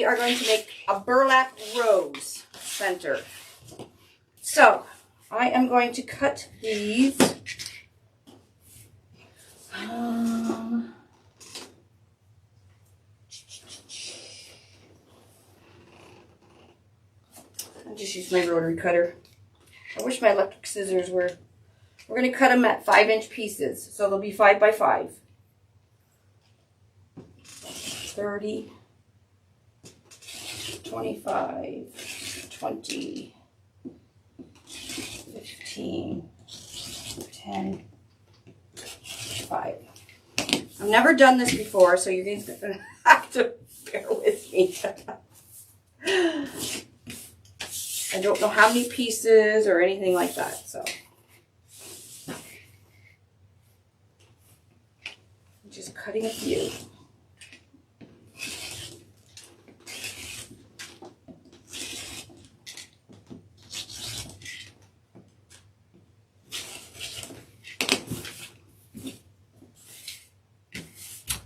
we are going to make a burlap rose center. So I am going to cut these. I'll just use my rotary cutter. I wish my electric scissors were. We're going to cut them at 5-inch pieces. So they'll be 5 by 5. 30, 25, 20, 15, 10, 5. I've never done this before, so you're going to have to bear with me. I don't know how many pieces or anything like that, so. I'm just cutting a few.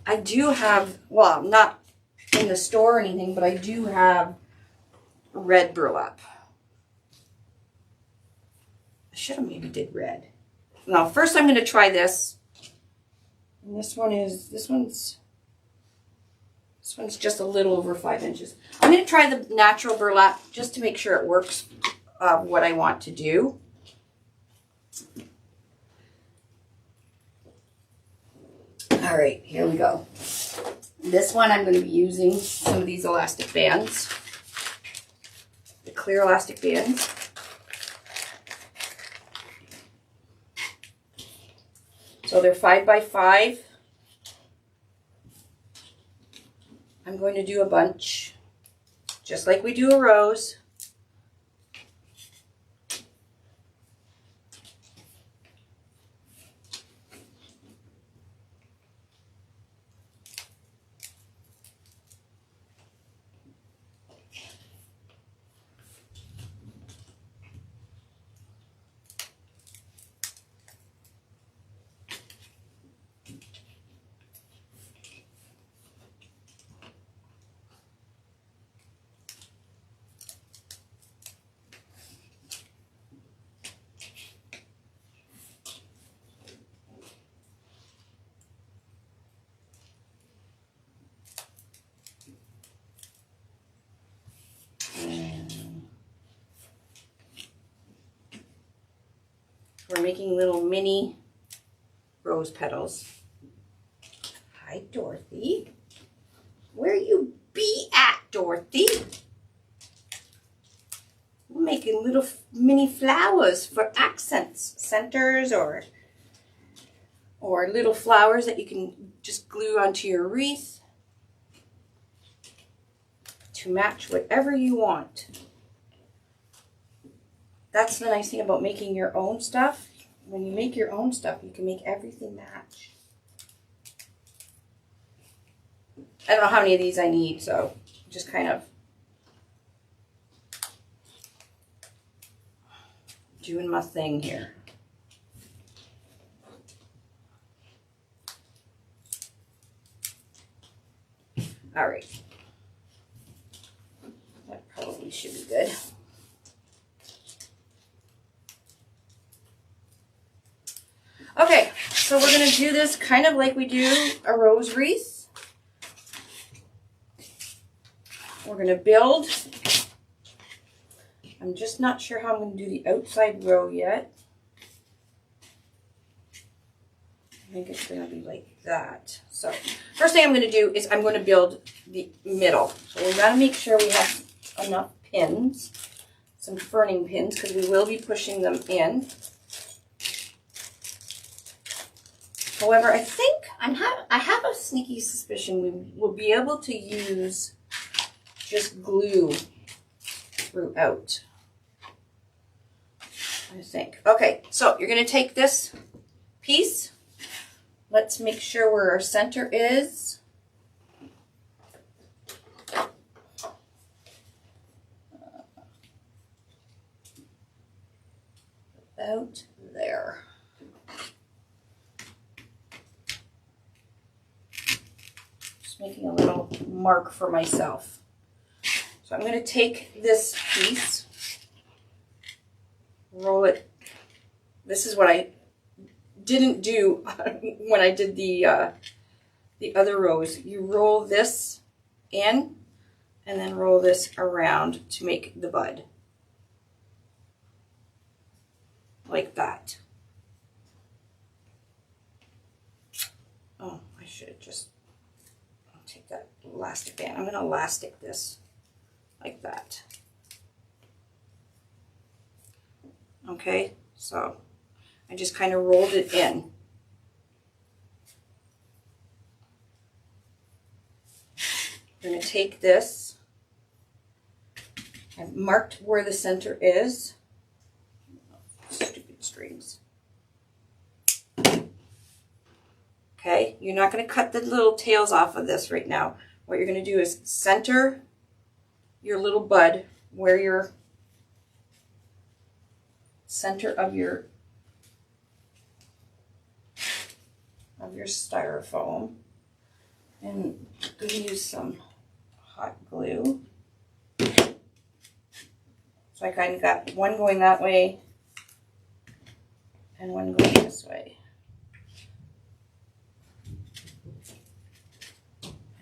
I do have, well, not in the store or anything, but I do have red burlap. I should have maybe did red. Now, first I'm going to try this. And this one's just a little over 5 inches. I'm going to try the natural burlap just to make sure it works what I want to do. All right, here we go. This one I'm going to be using some of these elastic bands, the clear elastic bands. So they're 5 by 5. I'm going to do a bunch, just like we do a rose. We're making little mini rose petals. Hi, Dorothy. Where you be at, Dorothy? We're making little mini flowers for accents, centers, or little flowers that you can just glue onto your wreath to match whatever you want. That's the nice thing about making your own stuff. When you make your own stuff, you can make everything match. I don't know how many of these I need, so just kind of doing my thing here. All right. That probably should be good. Okay, so we're going to do this kind of like we do a rose wreath. We're going to build. I'm just not sure how I'm going to do the outside row yet. I think it's going to be like that. So first thing I'm going to do is I'm going to build the middle. So we've got to make sure we have enough pins, some ferning pins, because we will be pushing them in. However, I think I have a sneaky suspicion we will be able to use just glue throughout. I think. Okay, so you're going to take this piece. Let's make sure where our center is. About there. Just making a little mark for myself. So I'm going to take this piece, roll it. This is what I didn't do when I did the other rows. You roll this in and then roll this around to make the bud. Like that. Oh, I should have just, I'll take that elastic band. I'm going to elastic this like that. Okay, so I just kind of rolled it in. I'm going to take this. I've marked where the center is. Stupid strings. Okay, you're not going to cut the little tails off of this right now. What you're going to do is center your little bud where your center of your styrofoam, and I'm going to use some hot glue. So I kind of got one going that way and one going this way.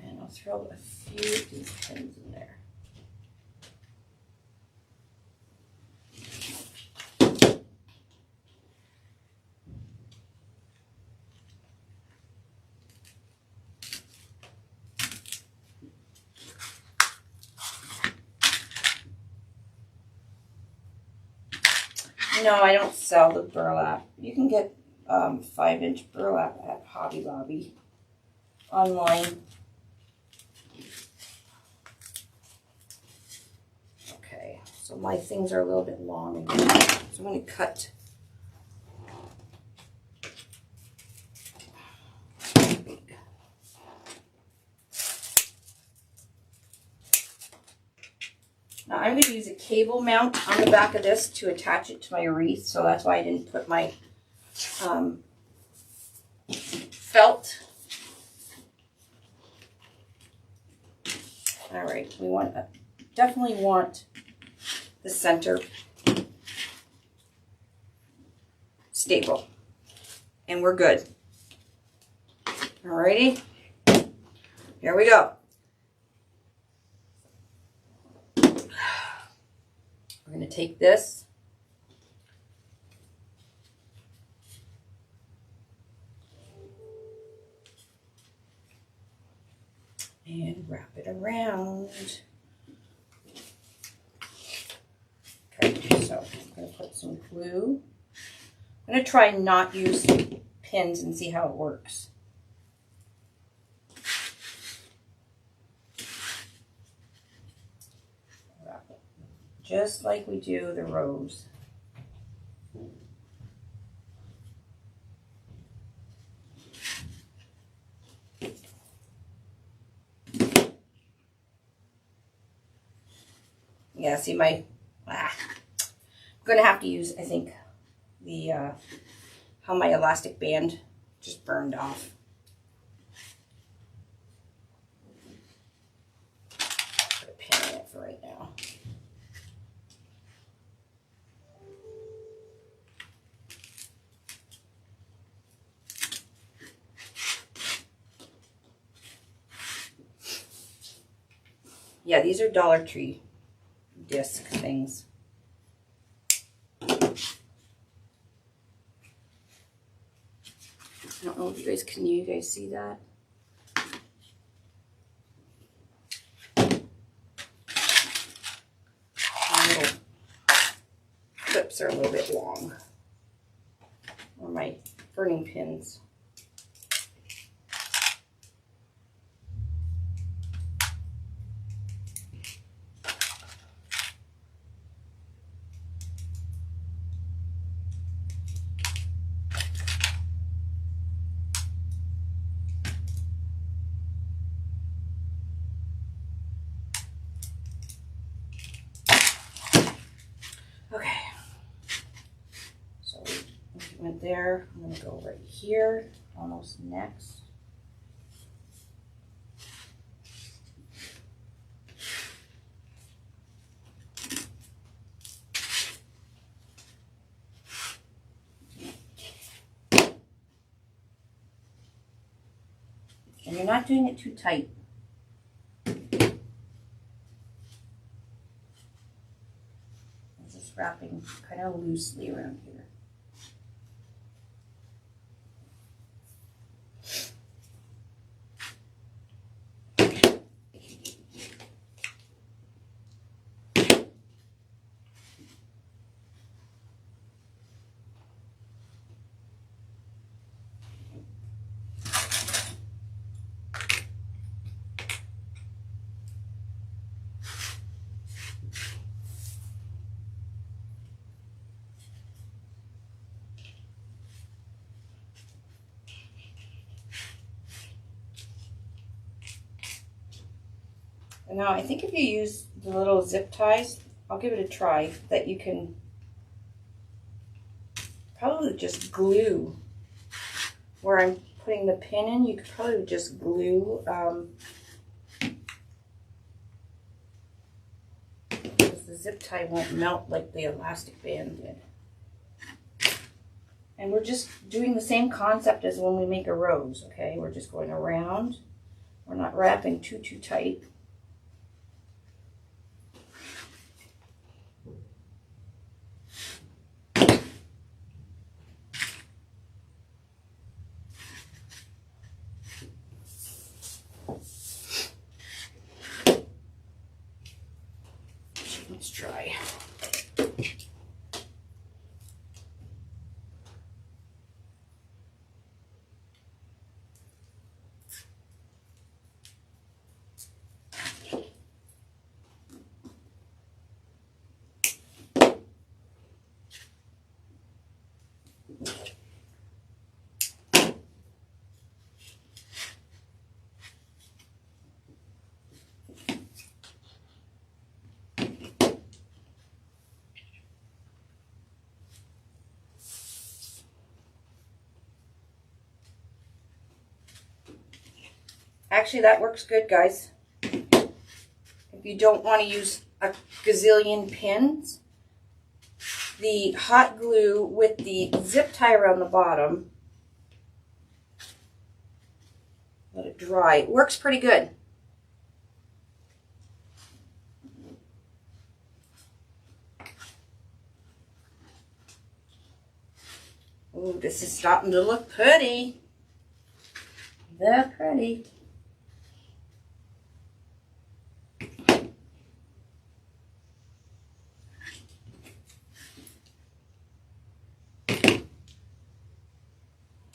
And I'll throw a few of these pins in there. No, I don't sell the burlap. You can get 5-inch burlap at Hobby Lobby online. Okay, so my things are a little bit long again. So I'm going to cut. Now I'm going to use a cable mount on the back of this to attach it to my wreath, so that's why I didn't put my felt. All right, we want definitely want the center stable, and we're good. All righty, here we go. We're going to take this and wrap it around. Okay, so I'm going to put some glue. I'm going to try and not use pins and see how it works. Wrap it just like we do the rose. Yeah, see my, I'm going to have to use, I think, the, how my elastic band just burned off. Put a pin in it for right now. Yeah, these are Dollar Tree disc things. I don't know if you guys, can you guys see that? My little clips are a little bit long. Or my burning pins. Okay, so we went there. I'm going to go right here, almost next. You're not doing it too tight. I'm just wrapping kind of loosely around here. And now I think if you use the little zip ties, I'll give it a try, that you can probably just glue where I'm putting the pin in. You could probably just glue because the zip tie won't melt like the elastic band did. And we're just doing the same concept as when we make a rose, okay? We're just going around. We're not wrapping too tight. Let's try. Actually, that works good, guys. If you don't want to use a gazillion pins, the hot glue with the zip tie around the bottom, let it dry, it works pretty good. Ooh, this is starting to look pretty. Very pretty.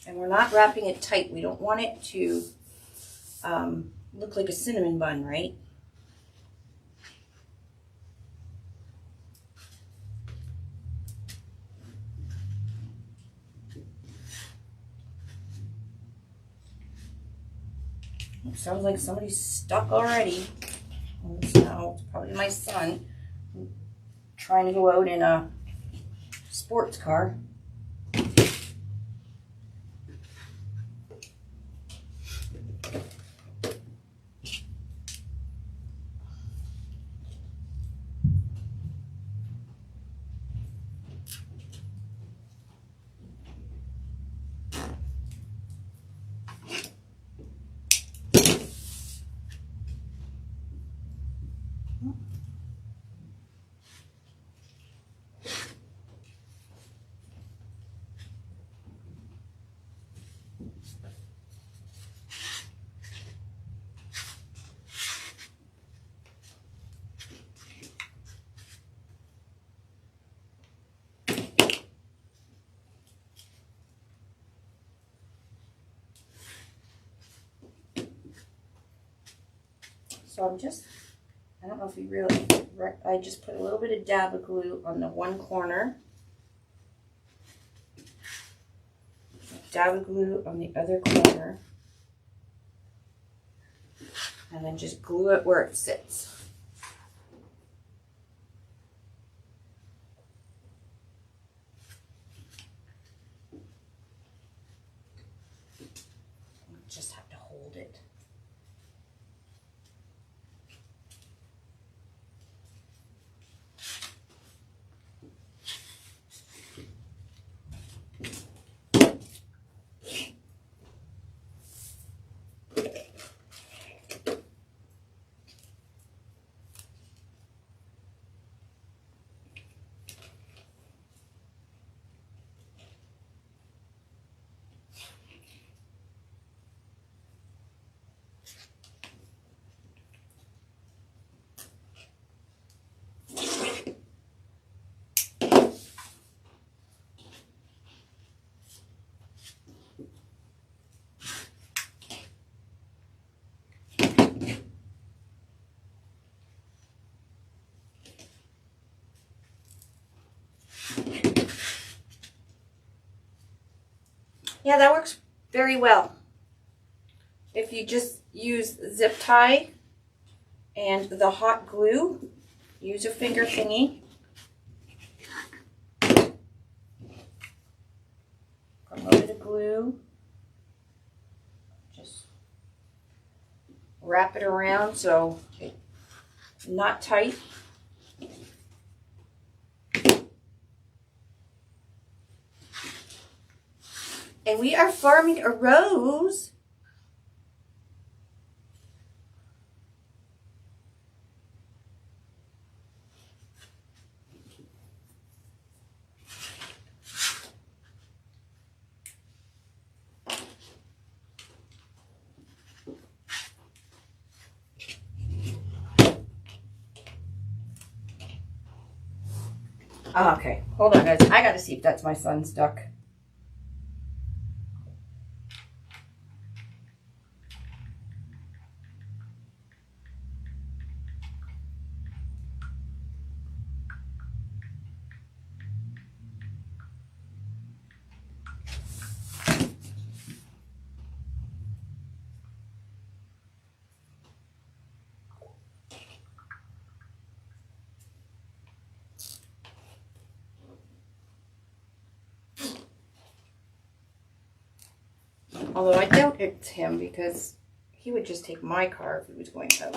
And we're not wrapping it tight. We don't want it to look like a cinnamon bun, right? It sounds like somebody's stuck already. So it's probably my son trying to go out in a sports car. So I don't know if you really, I just put a little bit of dab of glue on the one corner. Dab of glue on the other corner. And then just glue it where it sits. Just have to hold it. Yeah, that works very well. If you just use zip tie and the hot glue, use a finger thingy. A little bit of glue. Just wrap it around so it's not tight. And we are forming a rose. Okay, hold on guys. I gotta see if that's my son's duck. Although I doubt it's him because he would just take my car if he was going out.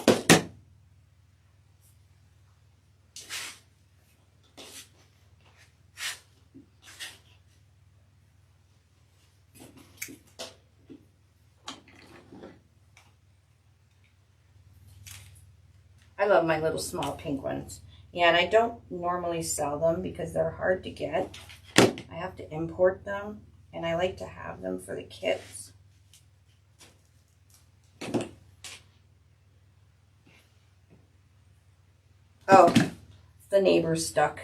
I love my little small pink ones. Yeah, and I don't normally sell them because they're hard to get. I have to import them, and I like to have them for the kits. Oh, the neighbor's stuck.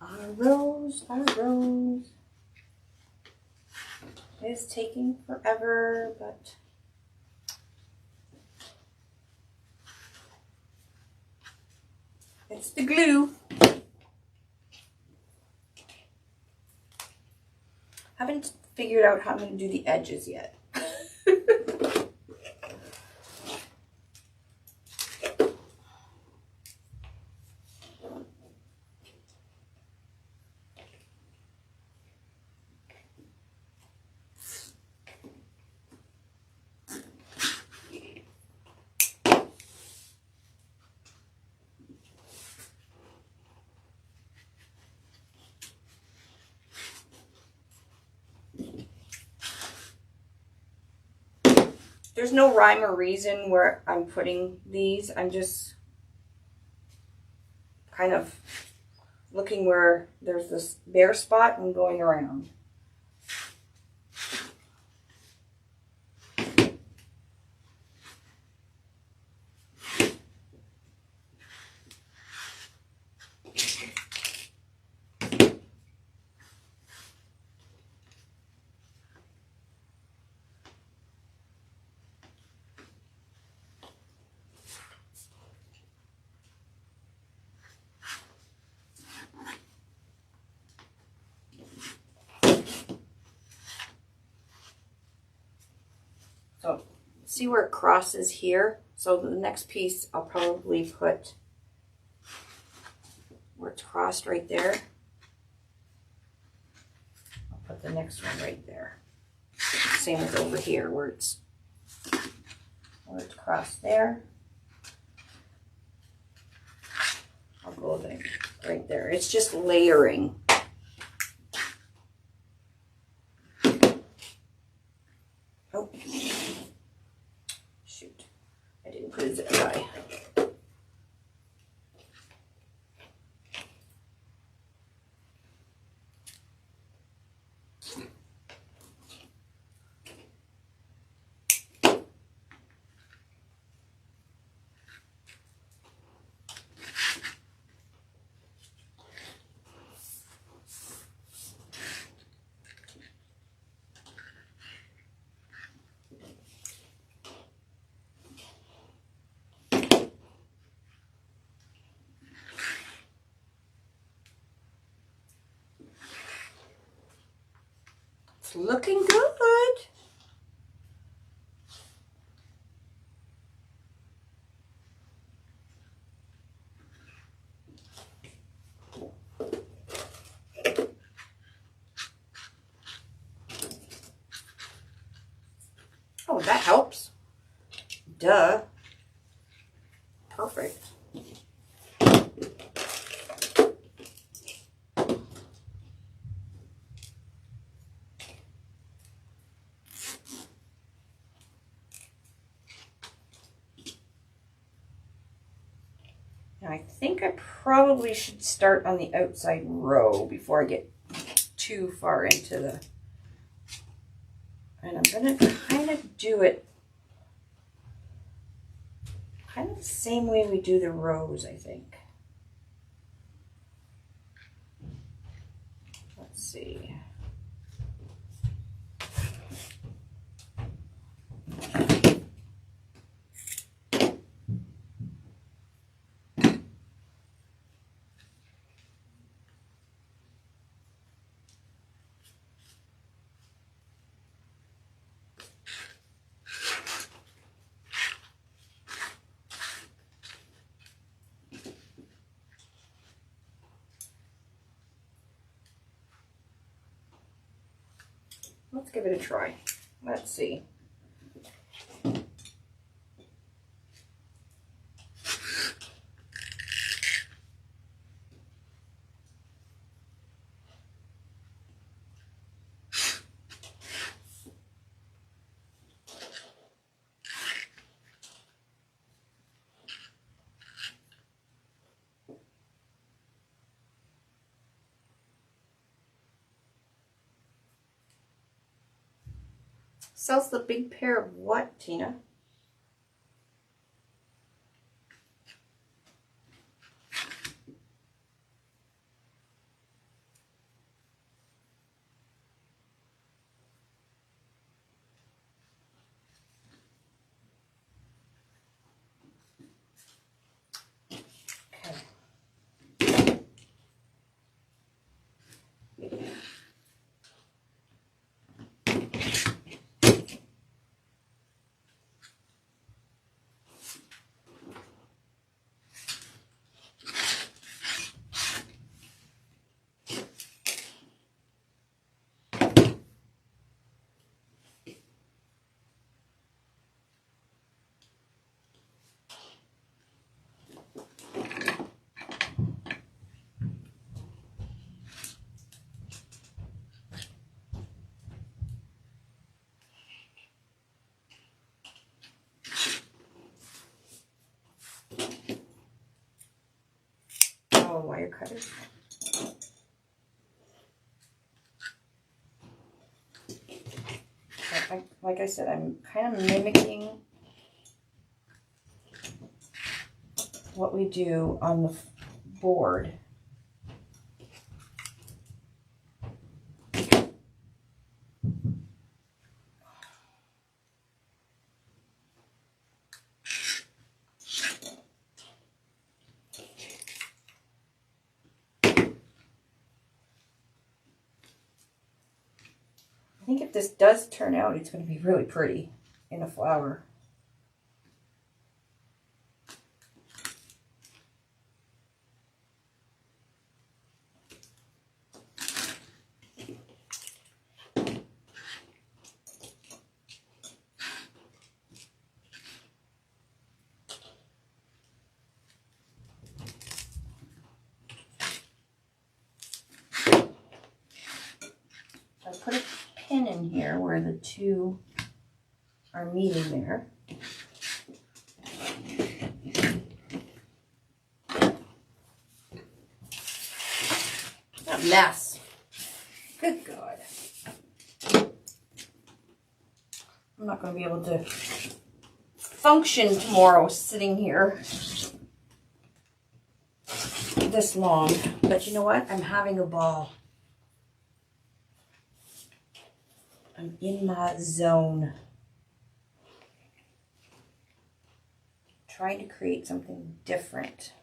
Our rose is taking forever, but it's the glue. Haven't figured out how I'm going to do the edges yet. There's no rhyme or reason where I'm putting these. I'm just kind of looking where there's this bare spot and going around. So see where it crosses here? So the next piece I'll probably put where it's crossed right there. I'll put the next one right there. Same as over here where it's crossed there. I'll go there, right there. It's just layering. Oh. Shoot. I didn't put a zip tie. It's looking good. Oh, that helps. Duh. Perfect. Now I think I probably should start on the outside row before I get too far into the, and I'm going to kind of do it kind of the same way we do the rows, I think. Let's see. Let's give it a try. Let's see. Sells the big pair of what, Tina? Oh, wire cutters. Like I said, I'm kind of mimicking what we do on the board. I think if this does turn out, it's going to be really pretty in a flower. I put a pin in here where the two are meeting there. A mess. Good God. I'm not going to be able to function tomorrow sitting here this long. But you know what? I'm having a ball. I'm in my zone. Trying to create something different.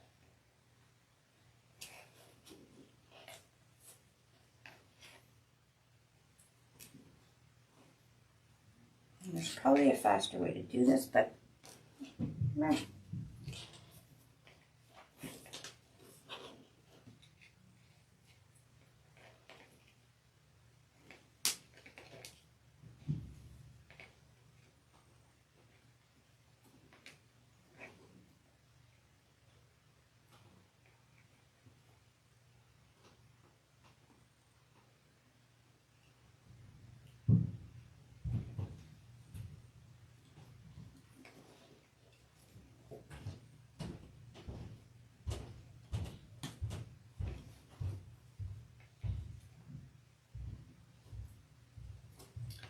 There's probably a faster way to do this, but meh.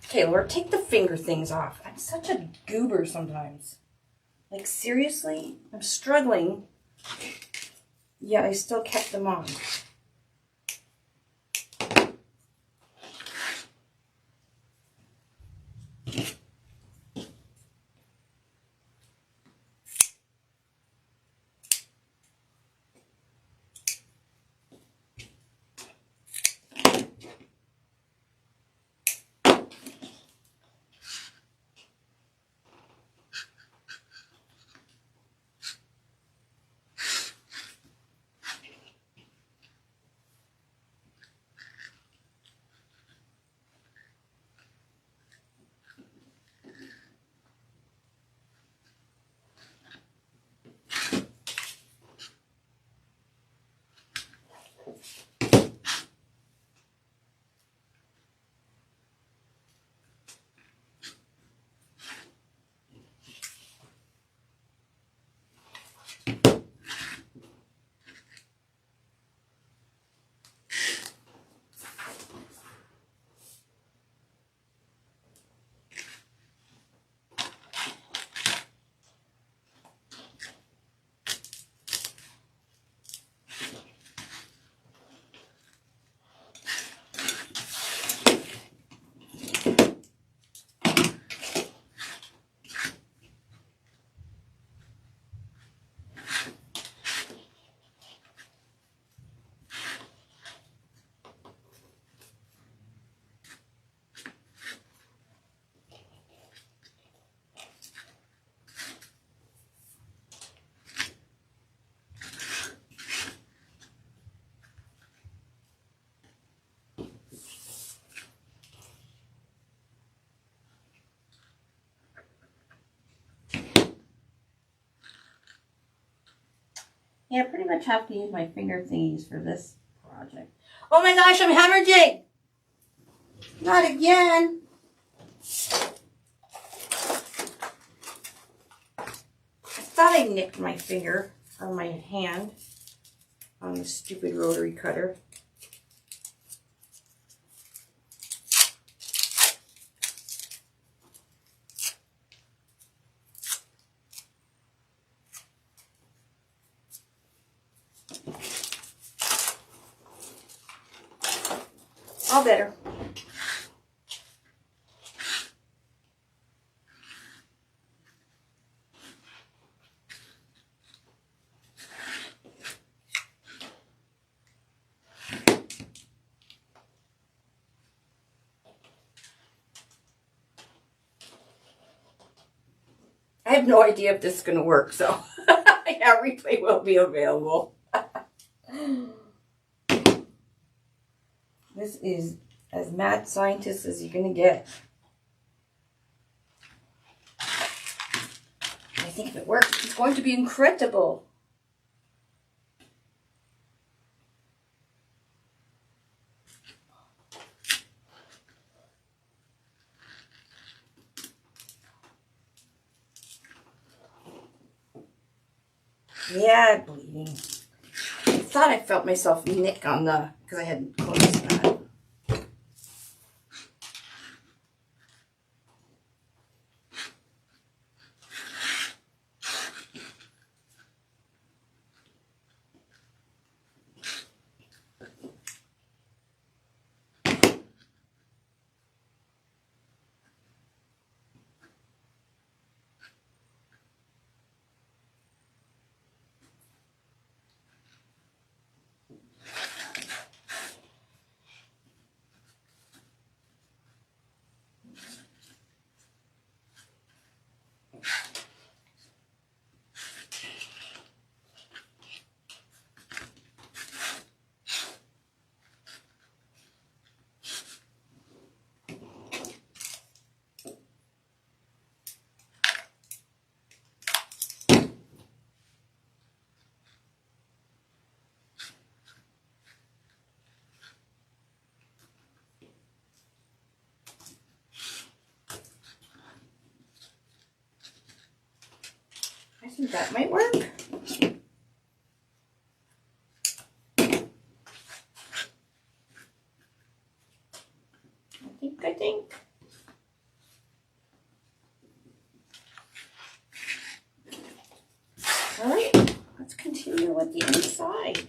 Okay, Laura, take the finger things off. I'm such a goober sometimes. Like, seriously? I'm struggling, yet I still kept them on. Yeah, I pretty much have to use my finger thingies for this project. Oh my gosh, I'm hemorrhaging! Not again! I thought I nicked my finger or my hand on the stupid rotary cutter. All better. I have no idea if this is going to work, so yeah, replay will be available. This is as mad scientist as you're going to get. I think if it works, it's going to be incredible. Yeah, bleeding. I thought I felt myself nick on the, because I hadn't closed that. think that might work. I think. All right, let's continue with the inside.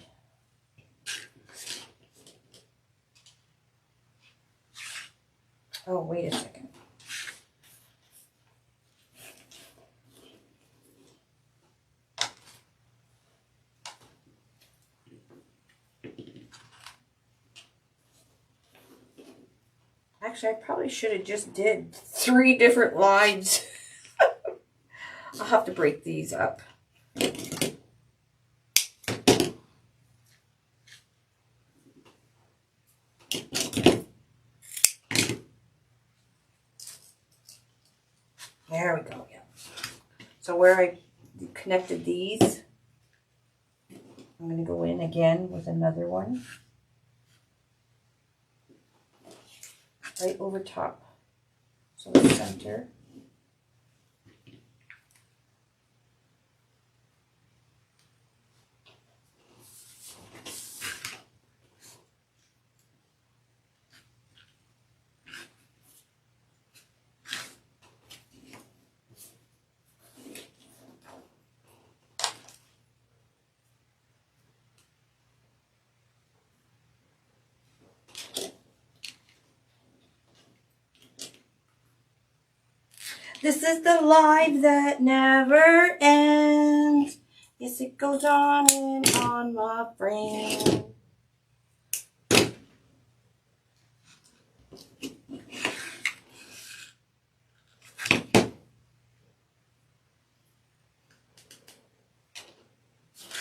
Oh, wait a second. Actually, I probably should have just did 3 different lines. I'll have to break these up. There we go. Yeah. So where I connected these, I'm going to go in again with another one. Right over top. So the center. This is the life that never ends. Yes, it goes on and on, my friend.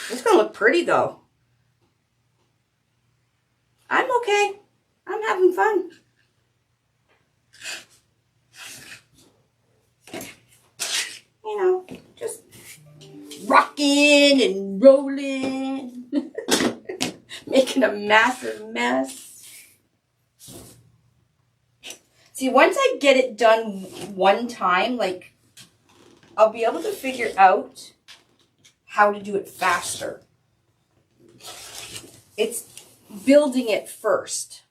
It's gonna look pretty though. I'm okay. I'm having fun. You know, just rocking and rolling, making a massive mess. See, once I get it done one time, like, I'll be able to figure out how to do it faster. It's building it first.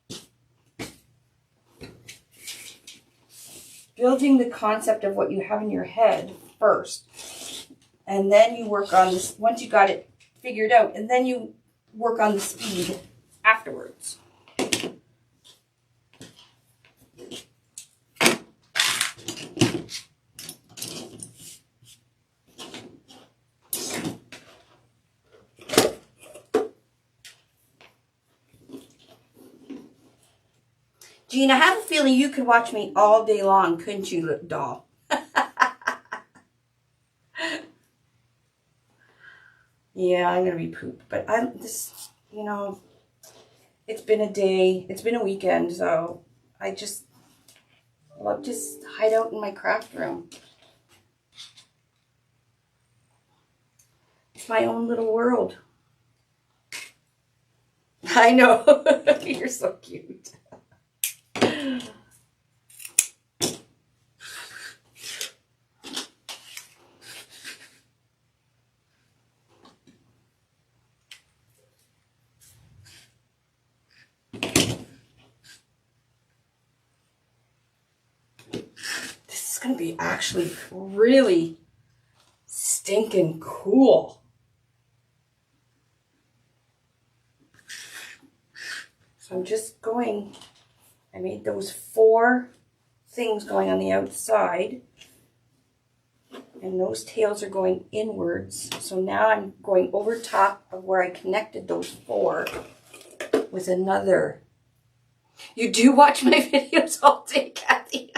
Building the concept of what you have in your head first. And then you work on this, once you got it figured out, and then you work on the speed afterwards. Jean, I have a feeling you could watch me all day long, couldn't you, little doll? Yeah, I'm gonna be pooped, but you know, it's been a day, it's been a weekend, so I just love to hide out in my craft room. It's my own little world. I know, you're so cute. This is going to be actually really stinking cool. So I'm just going, I made those 4 things going on the outside, and those tails are going inwards. So now I'm going over top of where I connected those 4 with another. You do watch my videos all day, Kathy.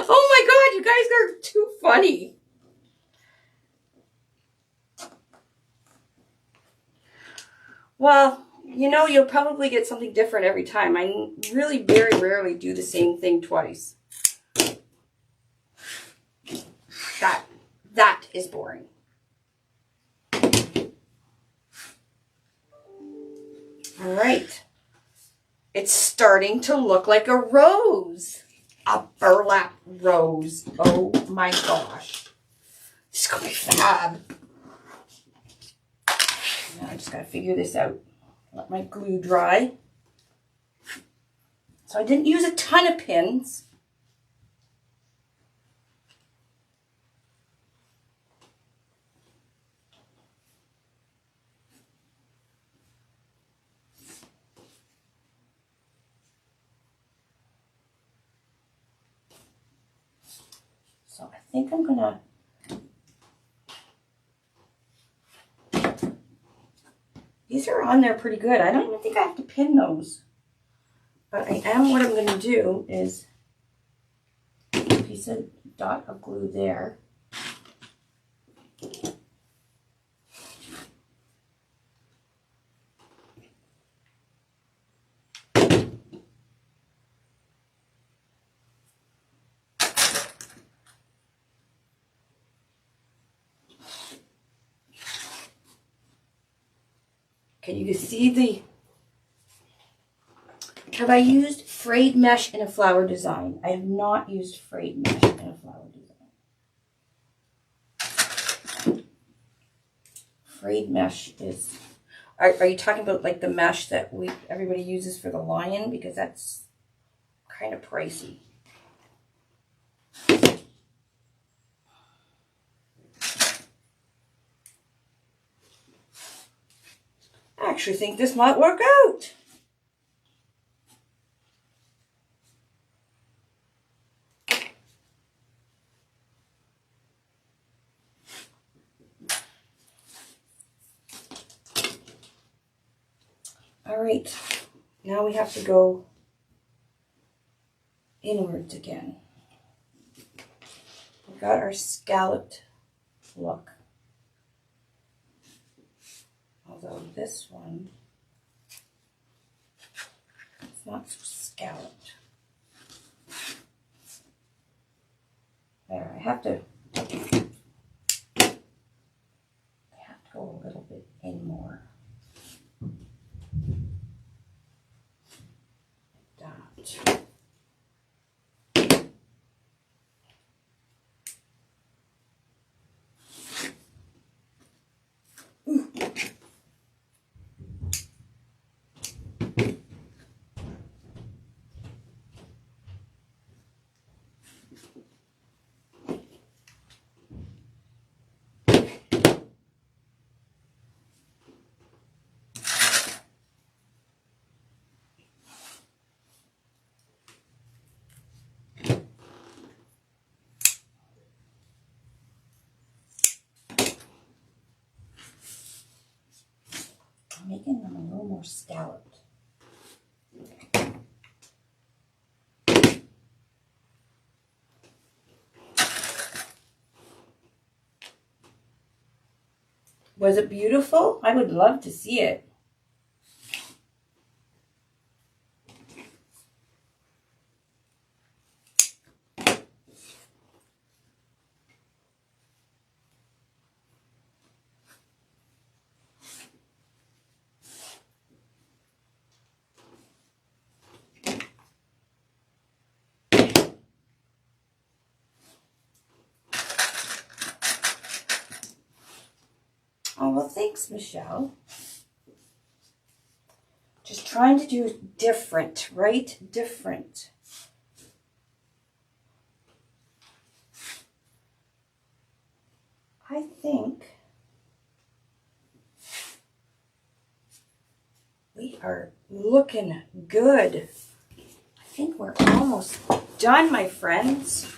Oh my God, you guys are too funny. Well, you know, you'll probably get something different every time. I really very rarely do the same thing twice. That is boring. All right. It's starting to look like a rose. A burlap rose. Oh my gosh. This is going to be fab. Now I just got to figure this out. Let my glue dry. So I didn't use a ton of pins. So I think I'm gonna these are on there pretty good. I don't even think I have to pin those. But what I'm gonna do is a piece of dot of glue there. Can you see the, have I used frayed mesh in a flower design? I have not used frayed mesh in a flower design. Frayed mesh is, are you talking about like the mesh that everybody uses for the lion? Because that's kind of pricey. I actually think this might work out. All right, now we have to go inwards again. We've got our scalloped look. Although this one, it's not so scalloped. There, I have to go a little bit in more. Like that. Making them a little more scalloped. Was it beautiful? I would love to see it. Oh, well, thanks, Michelle. Just trying to do different, right? Different. I think we are looking good. I think we're almost done, my friends.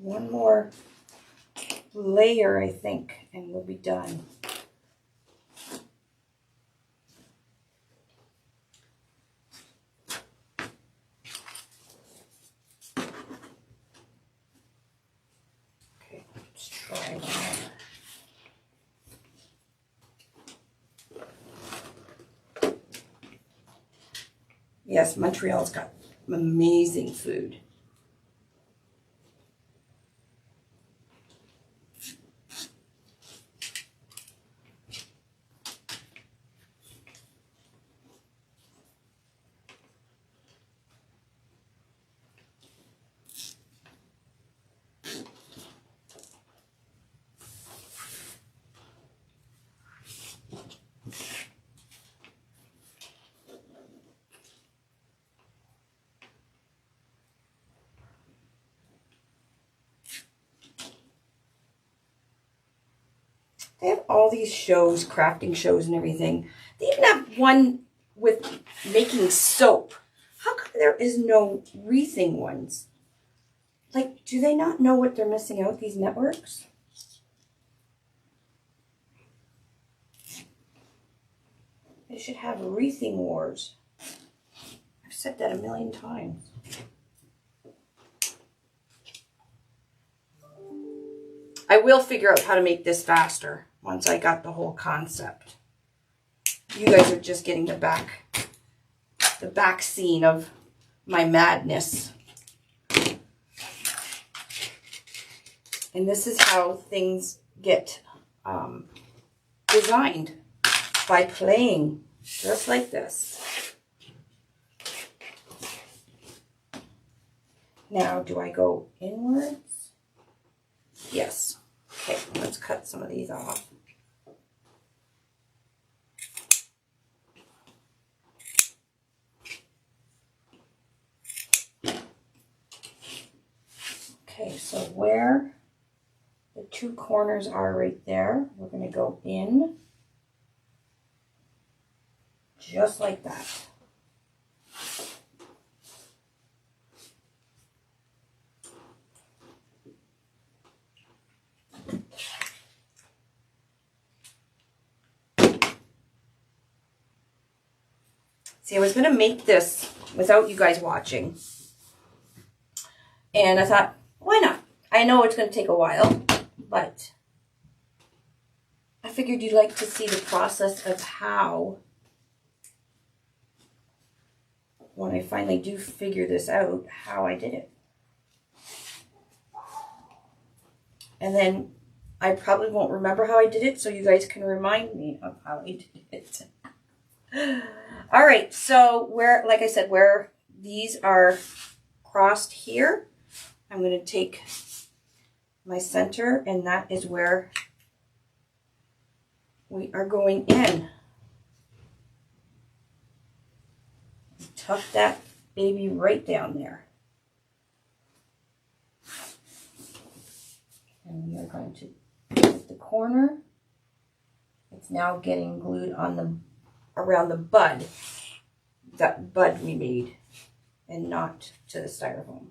One more layer, I think, and we'll be done. Okay, let's try one. Yes, Montreal's got amazing food. all these shows, crafting shows and everything, they even have one with making soap. How come there is no wreathing ones? Like, do they not know what they're missing out, these networks? They should have wreathing wars. I've said that a million times. I will figure out how to make this faster once I got the whole concept. You guys are just getting the back scene of my madness. And this is how things get designed, by playing, just like this. Now, do I go inwards? Yes. Okay, let's cut some of these off. Okay, so where the two corners are right there, we're going to go in just like that. See, I was going to make this without you guys watching. And I thought, why not? I know it's going to take a while, but I figured you'd like to see the process of how, when I finally do figure this out, how I did it. And then I probably won't remember how I did it, so you guys can remind me of how I did it. All right, so where, like I said, where these are crossed here, I'm going to take my center, and that is where we are going in. Tuck that baby right down there. And we are going to get the corner. It's now getting glued on the around the bud, that bud we made, and not to the styrofoam.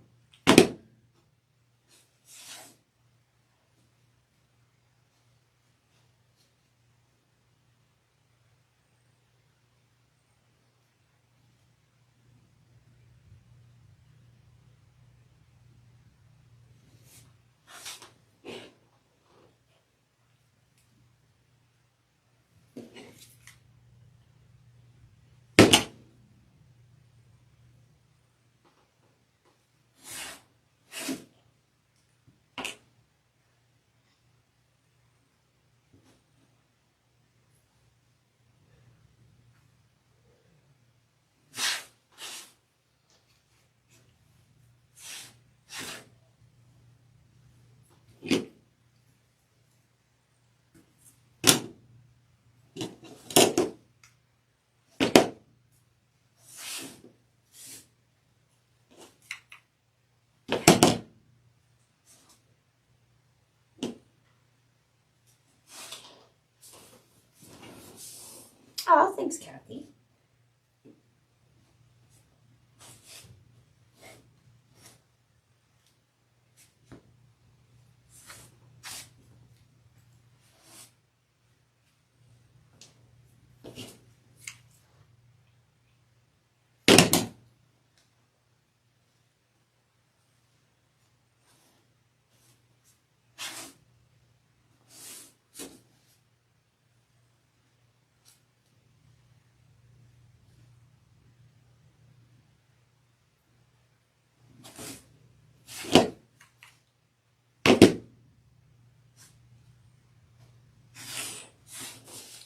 Oh, thanks, Kathy.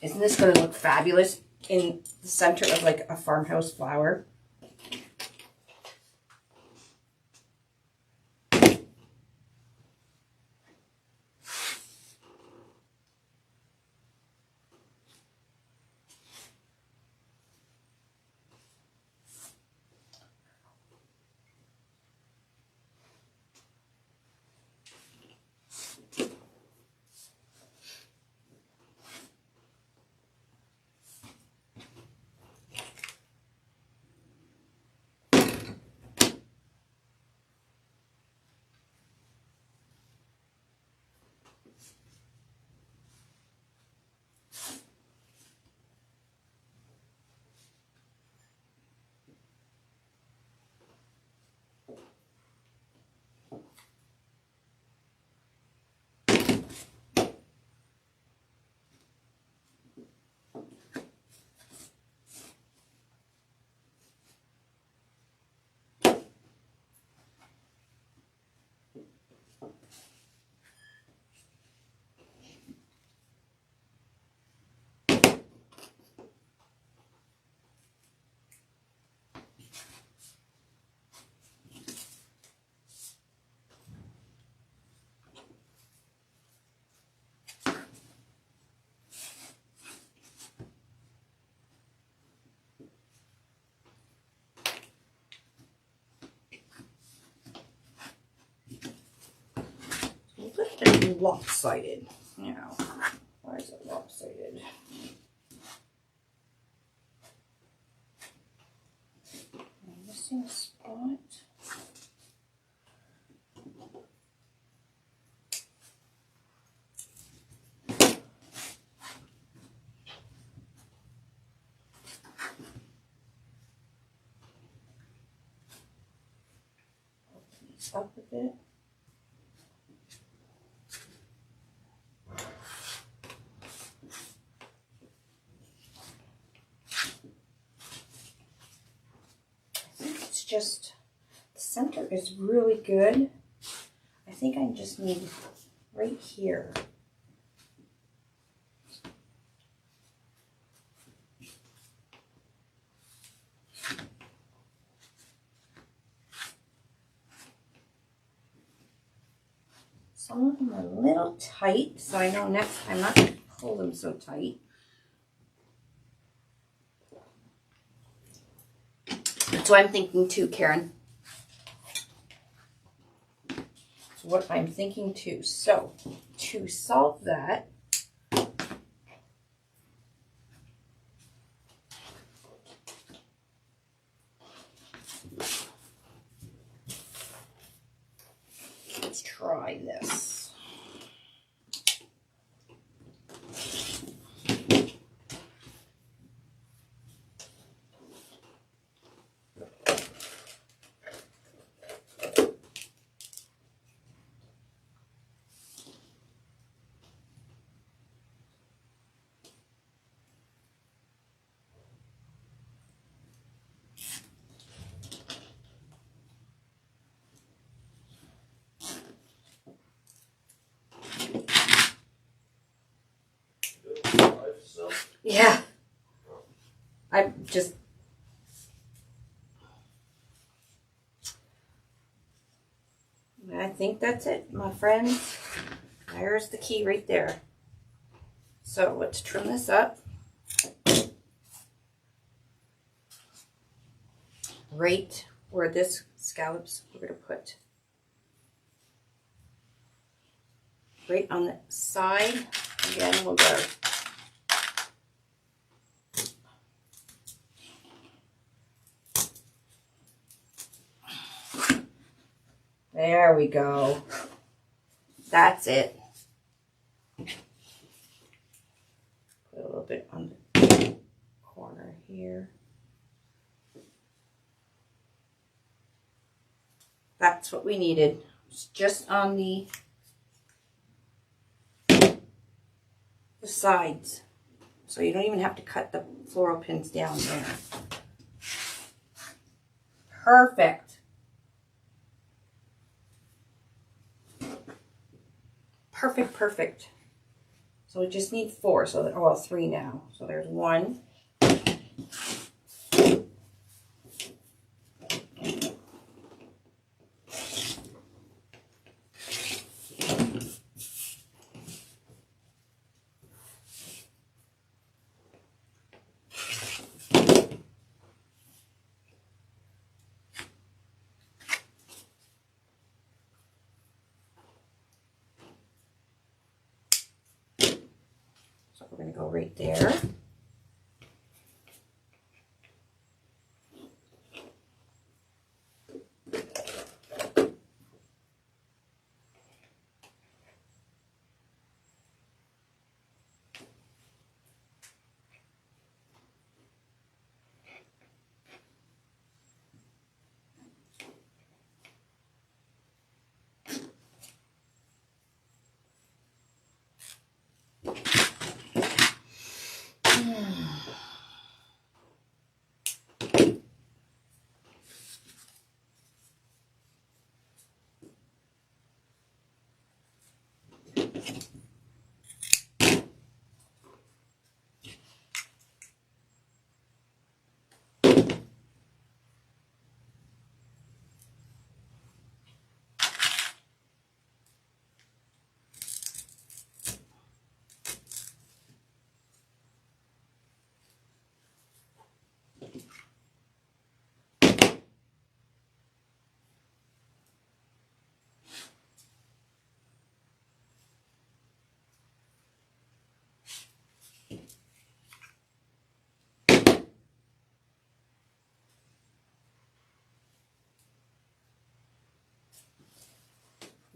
Isn't this going to look fabulous in the center of like a farmhouse flower? lopsided. Now, why is it lopsided? I'm missing a spot. Open these up a bit. Just the center is really good. I think I just need right here. Some of them are a little tight, so I know next time not to pull them so tight. That's what I'm thinking too, Karen. That's what I'm thinking too. So, to solve that, let's try this. Yeah. I think that's it, my friends. There's the key right there. So let's trim this up. Right where this scallops, we're going to put right on the side. Again, we'll go there we go. That's it. Put a little bit on the corner here. That's what we needed. It's just on the sides. So you don't even have to cut the floral pins down there. Perfect. Perfect, perfect. So we just need 4, so that, oh, well, 3 now. So there's 1. So we're going to go right there.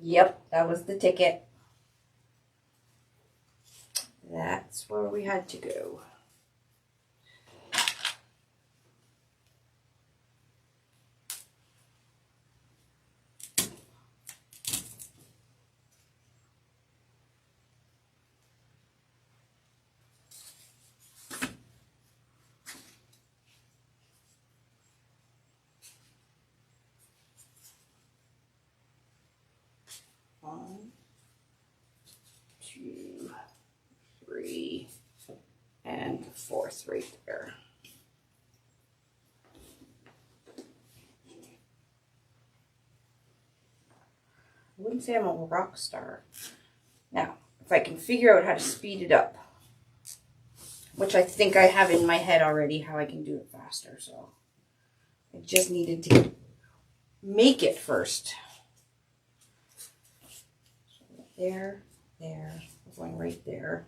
Yep, that was the ticket. That's where we had to go. One, two, three, and the fourth right there. I wouldn't say I'm a rock star. Now, if I can figure out how to speed it up, which I think I have in my head already how I can do it faster, so I just needed to make it first. So there, there, we're going right there.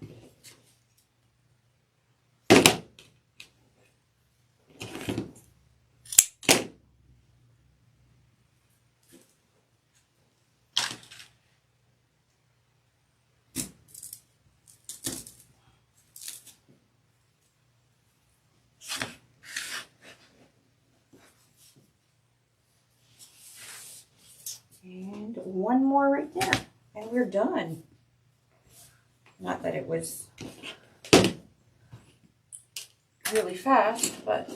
And one more right there, and we're done. Not that it was really fast, but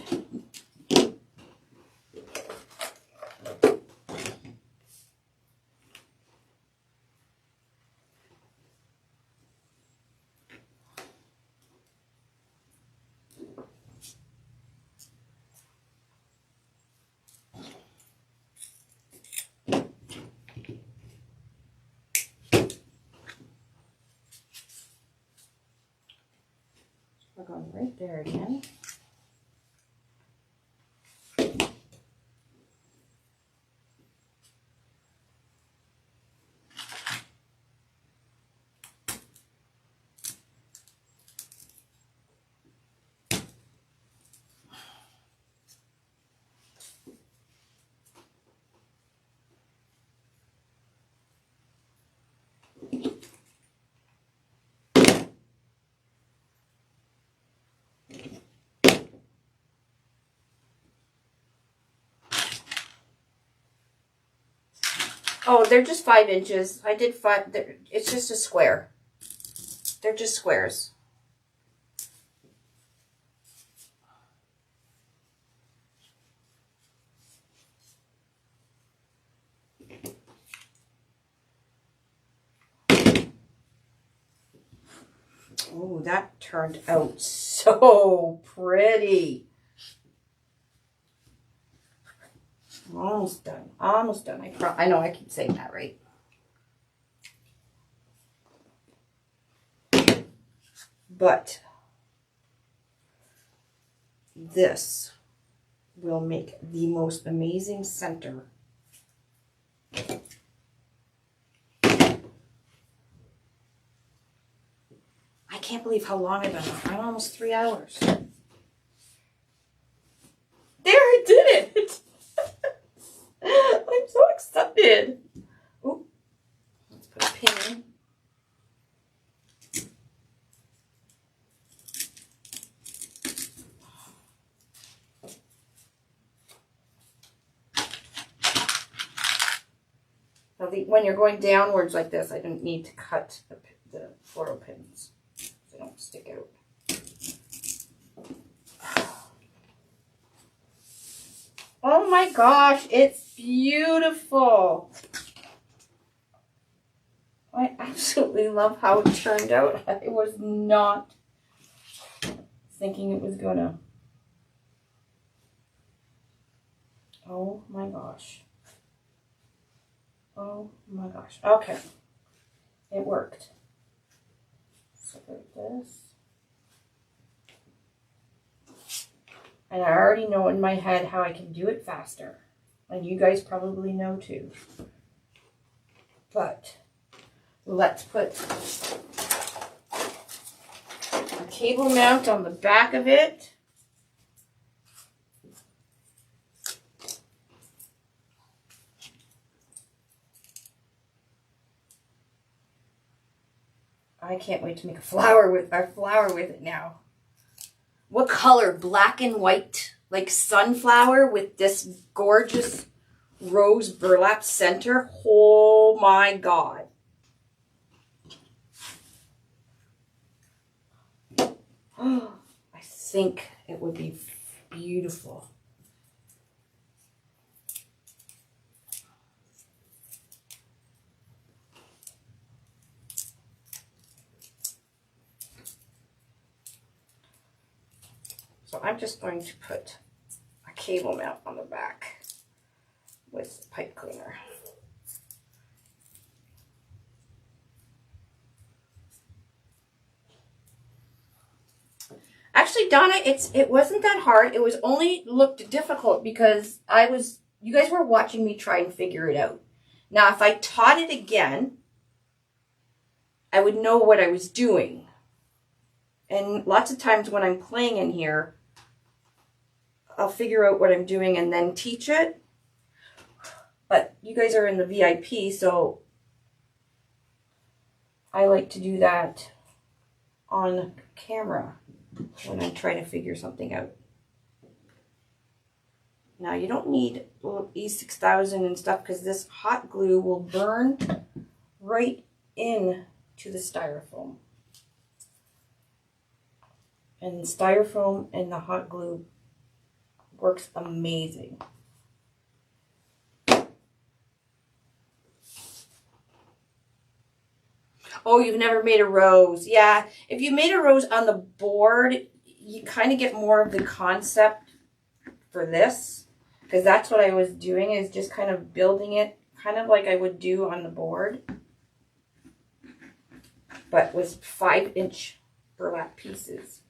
we're going right there again. Oh, they're just 5 inches. I did 5. It's just a square. They're just squares. Oh, that turned out so pretty. Almost done. Almost done. I know I keep saying that, right? But this will make the most amazing center. I can't believe how long I've been on. I'm almost 3 hours. There, I did it. I'm so excited. Ooh, let's put a pin in. Now when you're going downwards like this, I don't need to cut the floral pins. They don't stick out. Oh my gosh, it's beautiful. I absolutely love how it turned out. I was not thinking it was gonna. Oh my gosh. Oh my gosh. Okay. It worked. So like this. And I already know in my head how I can do it faster. And you guys probably know too. But let's put a cable mount on the back of it. I can't wait to make a flower with it now. What color? Black and white, like sunflower with this gorgeous rose burlap center. Oh my God. I think it would be beautiful. So I'm just going to put a cable mount on the back with pipe cleaner. Actually, Donna, it wasn't that hard. It was only looked difficult because you guys were watching me try and figure it out. Now, if I taught it again, I would know what I was doing. And lots of times when I'm playing in here, I'll figure out what I'm doing and then teach it. But you guys are in the VIP, so I like to do that on camera when I'm trying to figure something out. Now, you don't need E6000 and stuff because this hot glue will burn right in to the styrofoam. And the styrofoam and the hot glue works amazing. Oh, you've never made a rose. Yeah, if you made a rose on the board, you kind of get more of the concept for this. Because that's what I was doing, is just kind of building it, kind of like I would do on the board. But with 5-inch burlap pieces.